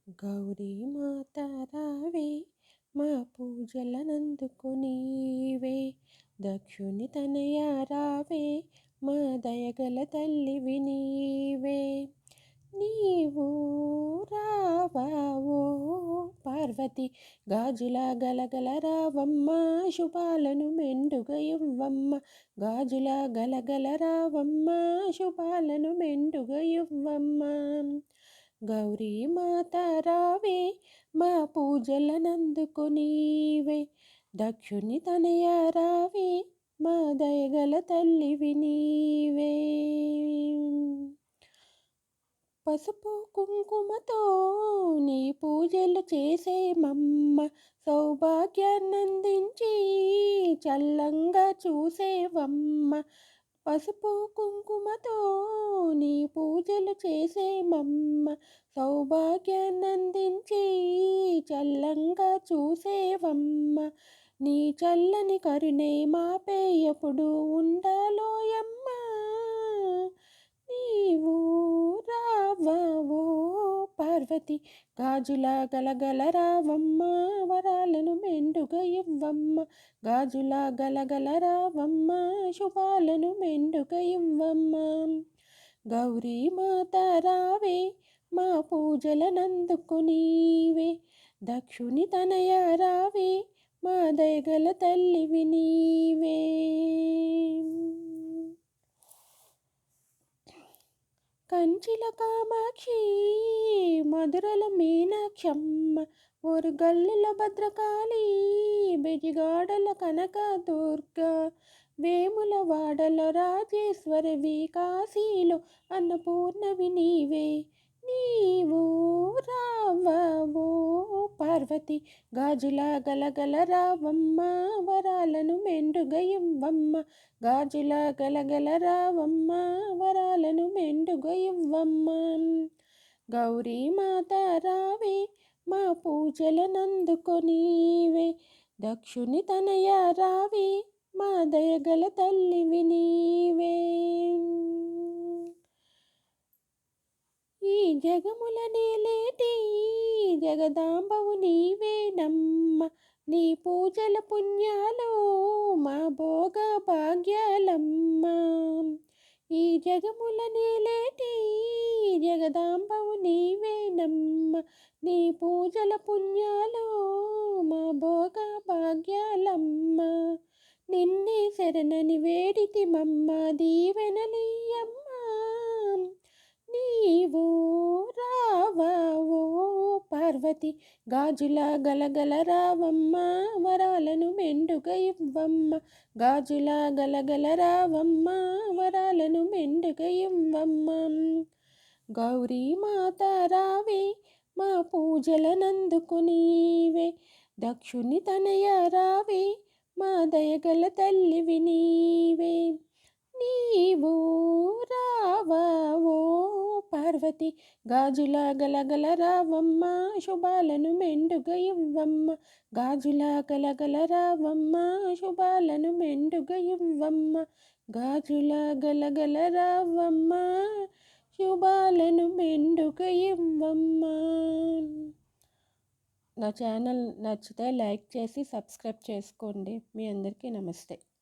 గౌరీ మాత రావే మా పూజలనందుకునీవే, దక్షుని తనయ రావే మా దయగల తల్లివి నీవే. నీవు రావావో పార్వతి గాజుల గలగల రావమ్మ, శుభాలను మెండుగా ఇవ్వమ్మ. గాజుల గలగల రావమ్మ, శుభాలను మెండుగా ఇవ్వమ్మ. గౌరీ మాత రావే మా పూజలనందుకునీవే, దక్షుని తనయ రావే మా దయగల తల్లివి నీవే. పసుపు కుంకుమతో నీ పూజలు చేసేమమ్మ, సౌభాగ్యాన్నందించి చల్లంగా చూసేవమ్మ. పసుపు కుంకుమతో నీ పూజలు చేసేమమ్మ, సౌభాగ్యాన్నందించి చల్లంగా చూసేవమ్మ. నీ చల్లని కరుణే మాపై ఎప్పుడు ఉండాలోయమ్మ. నీవు రావావో పార్వతి గాజుల గలగల రావమ్మ, వరాలను మెండుగా ఇవ్వమ్మ. గాజుల గలగల రావమ్మ, శుభాలను మెండుగా ఇవ్వమ్మ. గౌరీ మాత రావే మా పూజలనందుకునీవే, దక్షుని తనయ రావే మా దయగల తల్లివి నీవే. కంచిల కామాక్షి మధురల మీనాక్షమ్మ, ఒరుగల్లుల భద్రకాళి బెజిగాడల కనక దుర్గ, వేముల వాడల రాజేశ్వరవి, కాశీలో అన్నపూర్ణవి నీవే. నీవు రావావో పార్వతి గాజుల గలగల రావమ్మ, వరాలను మెండుగా ఇవ్వమ్మ. గాజుల గలగల రావమ్మ, వరాలను మెండుగా ఇవ్వమ్మ. గౌరీ మాత రావే మా పూజలనందుకునీవే, దక్షుని తనయ రావే మా దయగల తల్లివి నీవే. ఈ జగముల నేలేటి జగదాంబవు నీవేనమ్మ, నీ పూజల పుణ్యాలు మా భోగ భాగ్యాలమ్మ. ఈ జగముల నేలేటి జగదాంబవు నీవేనమ్మ, నీ పూజల పుణ్యాలు మా భోగ భాగ్యాలమ్మ. నిన్నే శరణని వేడితిమమ్మ, దీవెనలీయమ్మ. నీవు రావావో పార్వతి గాజుల గలగల రావమ్మ, వరాలను మెండుగా ఇవ్వమ్మ. గాజుల గలగల రావమ్మ, వరాలను మెండుగా ఇవ్వమ్మ. గౌరీ మాత రావే మా పూజలనందుకునీవే, దక్షుని తనయ రావే మా దయగల తల్లివి నీవే. నీవు రావావో పార్వతి గాజుల గలగల రావమ్మ, శుభాలను మెండుగా ఇవ్వమ్మ. గాజుల గలగల రావమ్మ, శుభాలను మెండుగా ఇవ్వమ్మ. గాజుల గలగల రావమ్మ, శుభాలను మెండుగా ఇవ్వమ్మ. నా ఛానల్ నచ్చితే లైక్ చేసి సబ్స్క్రైబ్ చేసుకోండి. మీ అందరికీ నమస్తే.